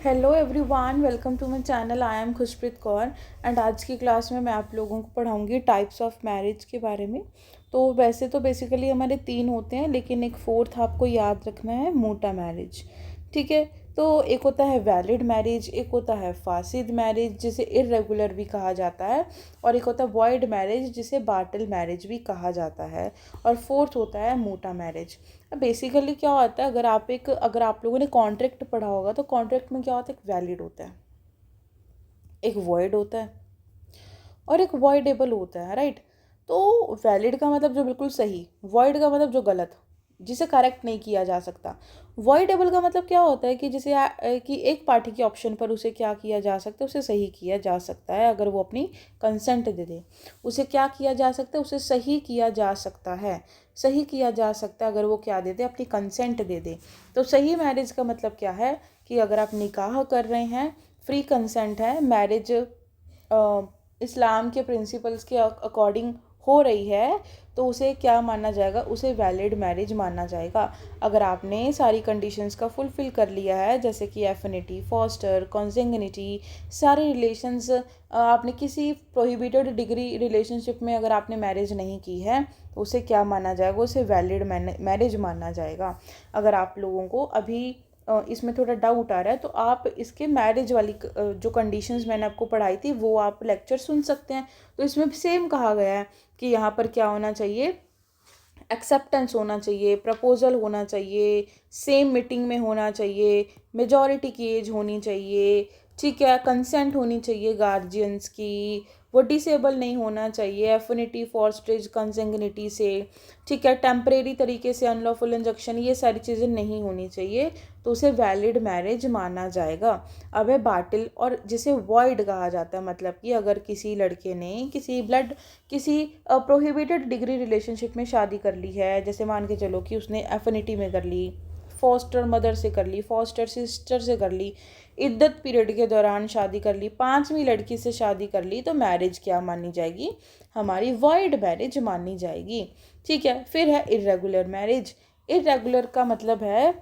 Hello everyone, welcome to my channel. I am Khushpreet Kaur and आज की class में मैं आप लोगों को पढ़ाऊंगी टाइप्स ऑफ मैरिज के बारे में। तो वैसे तो बेसिकली हमारे तीन होते हैं, लेकिन एक फोर्थ आपको याद रखना है, मोटा मैरिज। ठीक है। तो एक होता है वैलिड मैरिज, एक होता है फासिद मैरिज जिसे इर्रेगुलर भी कहा जाता है, और एक होता है वॉइड मैरिज जिसे बाटल मैरिज भी कहा जाता है, और फोर्थ होता है मोटा मैरिज। बेसिकली क्या होता है, अगर आप लोगों ने कॉन्ट्रैक्ट पढ़ा होगा तो कॉन्ट्रैक्ट में क्या होता है, एक वैलिड होता है, एक वॉइड होता है, और एक वॉइडेबल होता है, राइट। तो वैलिड का मतलब जो बिल्कुल सही, वॉइड का मतलब जो गलत, जिसे करेक्ट नहीं किया जा सकता। वॉइडेबल का मतलब क्या होता है कि कि एक पार्टी के ऑप्शन पर उसे क्या किया जा सकता है, उसे सही किया जा सकता है अगर वो अपनी कंसेंट दे दे। उसे क्या किया जा सकता है, उसे सही किया जा सकता है, सही किया जा सकता है अगर वो क्या दे दे, अपनी कंसेंट दे दे। तो सही मैरिज का मतलब क्या है कि अगर आप निकाह कर रहे हैं, फ्री कंसेंट है, मैरिज इस्लाम के प्रिंसिपल्स के अकॉर्डिंग हो रही है, तो उसे क्या माना जाएगा, उसे वैलिड मैरिज माना जाएगा। अगर आपने सारी कंडीशंस का फुलफ़िल कर लिया है, जैसे कि एफिनिटी, फॉस्टर, कॉन्सेंगनिटी, सारे रिलेशंस, आपने किसी प्रोहिबिटेड डिग्री रिलेशनशिप में अगर आपने मैरिज नहीं की है, तो उसे क्या माना जाएगा, उसे वैलिड मैरिज माना जाएगा। अगर आप लोगों को अभी इसमें थोड़ा डाउट आ रहा है, तो आप इसके मैरिज वाली जो कंडीशंस मैंने आपको पढ़ाई थी वो आप लेक्चर सुन सकते हैं। तो इसमें सेम कहा गया है कि यहाँ पर क्या होना चाहिए, एक्सेप्टेंस होना चाहिए, प्रपोजल होना चाहिए, सेम मीटिंग में होना चाहिए, मेजॉरिटी की एज होनी चाहिए, ठीक है, कंसेंट होनी चाहिए गार्जियंस की, वो डिसेबल नहीं होना चाहिए एफिनिटी फॉस्टेज कंसेंगनिटी से, ठीक है, टेम्परेरी तरीके से अनलॉफुल इंजेक्शन, ये सारी चीज़ें नहीं होनी चाहिए, तो उसे वैलिड मैरिज माना जाएगा। अब है बाटिल, और जिसे वॉइड कहा जाता है, मतलब कि अगर किसी लड़के ने किसी प्रोहिबिटेड डिग्री रिलेशनशिप में शादी कर ली है, जैसे मान के चलो कि उसने एफिनिटी में कर ली, फॉस्टर मदर से कर ली, फॉस्टर सिस्टर से कर ली, इद्दत पीरियड के दौरान शादी कर ली, पांचवी लड़की से शादी कर ली, तो मैरिज क्या मानी जाएगी, हमारी वॉइड मैरिज मानी जाएगी। ठीक है। फिर है इर्रेगुलर मैरिज। इर्रेगुलर का मतलब है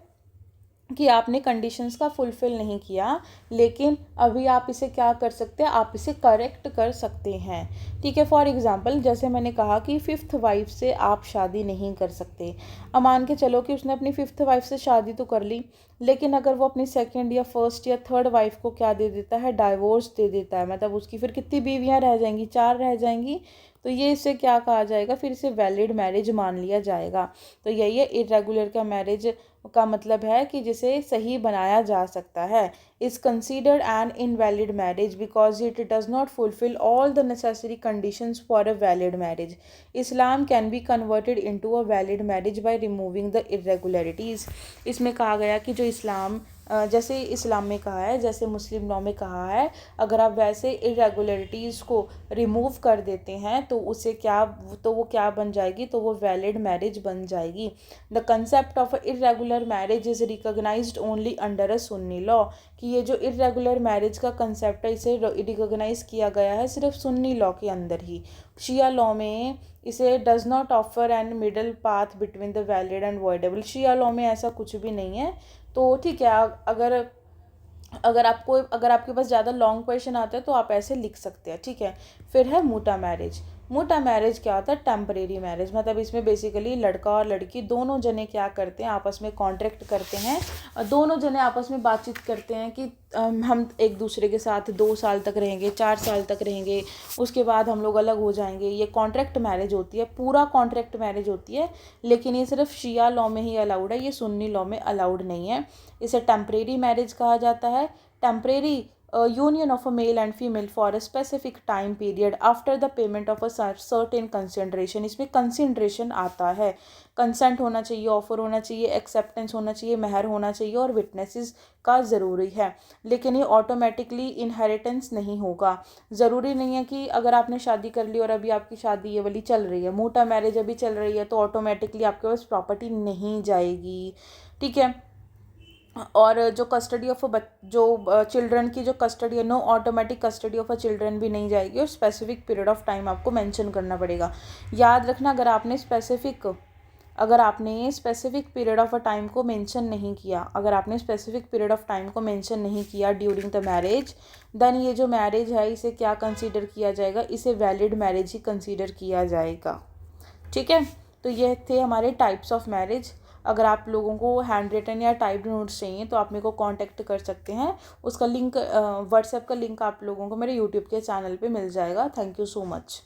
कि आपने कंडीशंस का फुलफ़िल नहीं किया, लेकिन अभी आप इसे क्या कर सकते हैं, आप इसे करेक्ट कर सकते हैं। ठीक है। फॉर एग्जांपल, जैसे मैंने कहा कि फिफ्थ वाइफ से आप शादी नहीं कर सकते। अब मान के चलो कि उसने अपनी फिफ्थ वाइफ से शादी तो कर ली, लेकिन अगर वो अपनी सेकंड या फर्स्ट या थर्ड वाइफ को क्या दे देता है, डाइवोर्स दे देता है, मतलब उसकी फिर कितनी बीवियाँ रह जाएंगी, चार रह जाएंगी। तो ये इसे क्या कहा जाएगा, फिर इसे वैलिड मैरिज मान लिया जाएगा। तो यही है, इरेगुलर का मैरिज का मतलब है कि जिसे सही बनाया जा सकता है, is considered an invalid marriage because it does not fulfil all the necessary conditions for a valid marriage. Islam can be converted into a valid marriage by removing the irregularities. इसमें कहा गया कि जो इस्लाम जैसे इस्लाम में कहा है, जैसे मुस्लिम लॉ में कहा है, अगर आप वैसे इरेगुलरिटीज़ को रिमूव कर देते हैं तो उसे क्या, तो वो क्या बन जाएगी, तो वो वैलिड मैरिज बन जाएगी। The concept of irregular marriage is recognised only under a Sunni law. कि ये जो इरेगुलर मैरिज का कंसेप्ट है, इसे रिकॉग्नाइज किया गया है सिर्फ सुन्नी लॉ के अंदर ही। शिया लॉ में इसे does not offer an middle path between the valid and voidable. Shia law में ऐसा कुछ भी नहीं है। तो ठीक है, अगर अगर आपके पास ज़्यादा लॉन्ग क्वेश्चन आता है तो आप ऐसे लिख सकते हैं। ठीक है। फिर है मोटा मैरिज। मोटा मैरिज क्या होता है, टेम्परेरी मैरिज, मतलब इसमें बेसिकली लड़का और लड़की दोनों जने क्या करते हैं, आपस में कॉन्ट्रैक्ट करते हैं, और दोनों जने आपस में बातचीत करते हैं कि हम एक दूसरे के साथ 2 साल तक रहेंगे, 4 साल तक रहेंगे, उसके बाद हम लोग अलग हो जाएंगे। ये कॉन्ट्रैक्ट मैरिज होती है, पूरा कॉन्ट्रैक्ट मैरिज होती है, लेकिन ये सिर्फ शिया लॉ में ही अलाउड है, ये सुन्नी लॉ में अलाउड नहीं है। इसे टेम्परेरी मैरिज कहा जाता है। Temporary union of a male and female for a specific time period after the payment of a certain consideration। इसमें कंसिडरेशन आता है, कंसेंट होना चाहिए, ऑफर होना चाहिए, एक्सेप्टेंस होना चाहिए, महर होना चाहिए, और विटनेसेस का ज़रूरी है। लेकिन ये ऑटोमेटिकली इनहेरिटेंस नहीं होगा। ज़रूरी नहीं है कि अगर आपने शादी कर ली और अभी आपकी शादी ये वाली चल रही है, मोटा मैरिज अभी चल रही है, तो ऑटोमेटिकली आपके पास प्रॉपर्टी नहीं जाएगी। ठीक है। और जो कस्टडी ऑफ जो चिल्ड्रन की जो कस्टडी है, no automatic custody of a children भी नहीं जाएगी, और स्पेसिफिक पीरियड ऑफ टाइम आपको मेंशन करना पड़ेगा। याद रखना, अगर आपने स्पेसिफिक अगर आपने specific period of a time को मेंशन नहीं किया, अगर आपने स्पेसिफिक पीरियड ऑफ टाइम को मेंशन नहीं किया ड्यूरिंग द मैरिज, देन ये जो मैरिज है इसे क्या कंसीडर किया जाएगा, इसे वैलिड मैरिज ही कंसीडर किया जाएगा। ठीक है, तो ये थे हमारे टाइप्स ऑफ मैरिज। अगर आप लोगों को हैंड रिटन या टाइप्ड नोट्स चाहिए तो आप मेरे को कांटेक्ट कर सकते हैं। उसका लिंक व्हाट्सएप का लिंक आप लोगों को मेरे यूट्यूब के चैनल पे मिल जाएगा। Thank you so much.